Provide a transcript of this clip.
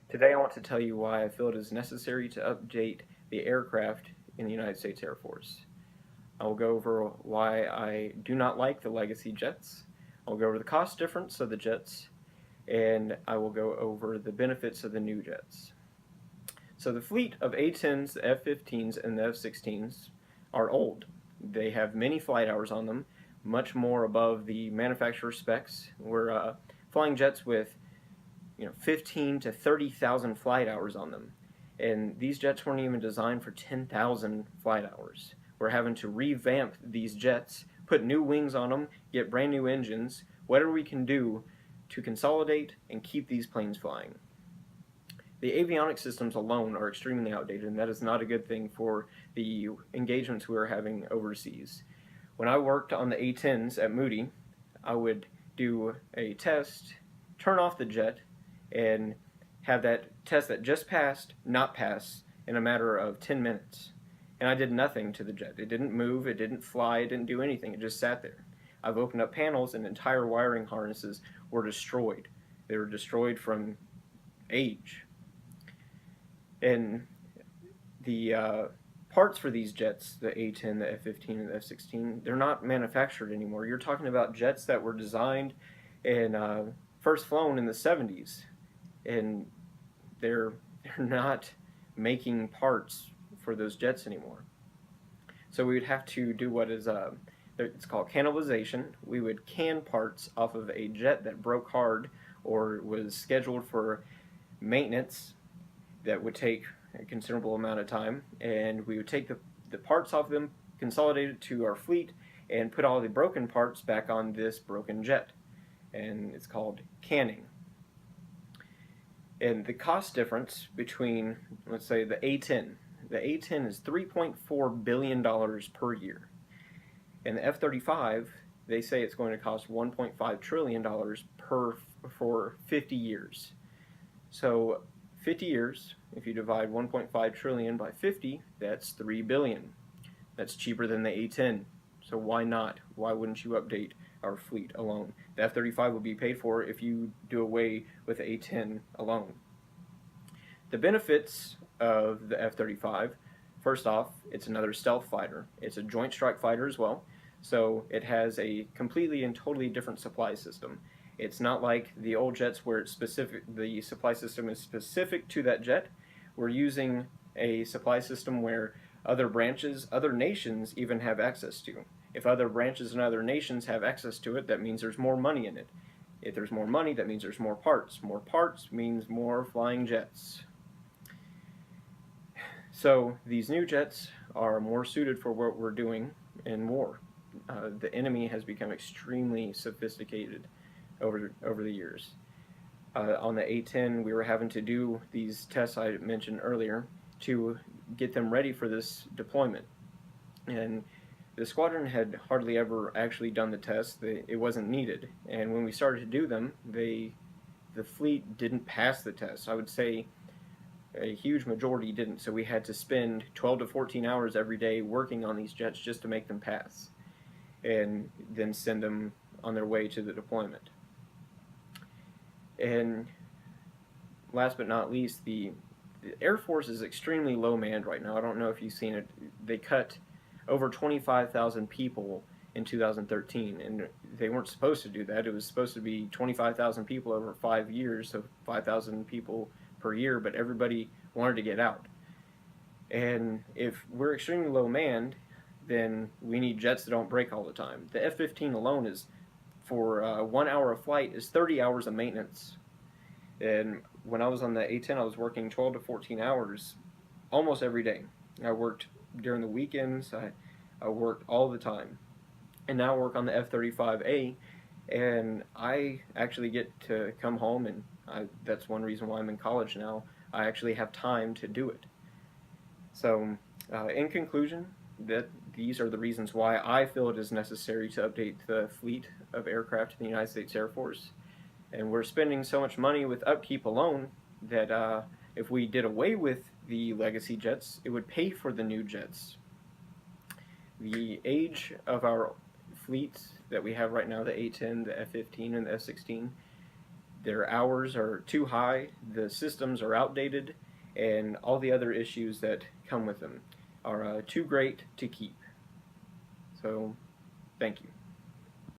Today I want to tell you why I feel it is necessary to update the aircraft in the United States Air Force. I will go over why I do not like the legacy jets. I'll go over the cost difference of the jets, and I will go over the benefits of the new jets. So the fleet of A-10s, the F-15s, and the F-16s are old. They have many flight hours on them, much more above the manufacturer specs. We're flying jets with 15 to 30,000 flight hours on them. And these jets weren't even designed for 10,000 flight hours. We're having to revamp these jets, put new wings on them, get brand new engines, whatever we can do to consolidate and keep these planes flying. The avionics systems alone are extremely outdated, and that is not a good thing for the engagements we are having overseas. When I worked on the A-10s at Moody, I would do a test, turn off the jet, and have that test that just passed not pass in a matter of 10 minutes. And I did nothing to the jet. It didn't move, it didn't fly, it didn't do anything. It just sat there. I've opened up panels and entire wiring harnesses were destroyed. They were destroyed from age. And the parts for these jets, the A-10, the F-15, and the F-16, they're not manufactured anymore. You're talking about jets that were designed and first flown in the 70s, and they're not making parts for those jets anymore. So we would have to do what is it's called cannibalization. We would can parts off of a jet that broke hard or was scheduled for maintenance that would take a considerable amount of time, and we would take the parts off them, consolidate it to our fleet, and put all the broken parts back on this broken jet. And it's called canning. And the cost difference between, let's say, the A-10 is $3.4 billion per year. And the F-35, they say it's going to cost $1.5 trillion for 50 years. So 50 years, if you divide 1.5 trillion by 50, that's 3 billion. That's cheaper than the A-10. So why not? Why wouldn't you update our fleet alone? The F-35 will be paid for if you do away with the A-10 alone. The benefits of the F-35, first off, it's another stealth fighter. It's a joint strike fighter as well, so it has a completely and totally different supply system. It's not like the old jets where the supply system is specific to that jet. We're using a supply system where other branches, other nations even have access to. If other branches and other nations have access to it, that means there's more money in it. If there's more money, that means there's more parts. More parts means more flying jets. So these new jets are more suited for what we're doing in war. The enemy has become extremely sophisticated over the years. On the A-10, we were having to do these tests I mentioned earlier to get them ready for this deployment. And the squadron had hardly ever actually done the test. It wasn't needed. And when we started to do them, the fleet didn't pass the test. I would say a huge majority didn't. So we had to spend 12 to 14 hours every day working on these jets just to make them pass, and then send them on their way to the deployment. And last but not least, the Air Force is extremely low manned right now. I don't know if you've seen it. They cut over 25,000 people in 2013, and they weren't supposed to do that. It was supposed to be 25,000 people over 5 years, so 5,000 people per year, but everybody wanted to get out. And if we're extremely low manned, then we need jets that don't break all the time. The F-15 alone is, for 1 hour of flight, is 30 hours of maintenance. And when I was on the A-10, I was working 12 to 14 hours almost every day. I worked during the weekends, I worked all the time. And now I work on the F-35A, and I actually get to come home, and that's one reason why I'm in college now. I actually have time to do it. So, in conclusion, these are the reasons why I feel it is necessary to update the fleet of aircraft in the United States Air Force. And we're spending so much money with upkeep alone that if we did away with the legacy jets, it would pay for the new jets. The age of our fleets that we have right now, the A-10, the F-15, and the F-16, Their hours are too high, the systems are outdated, and all the other issues that come with them are too great to keep. So, thank you.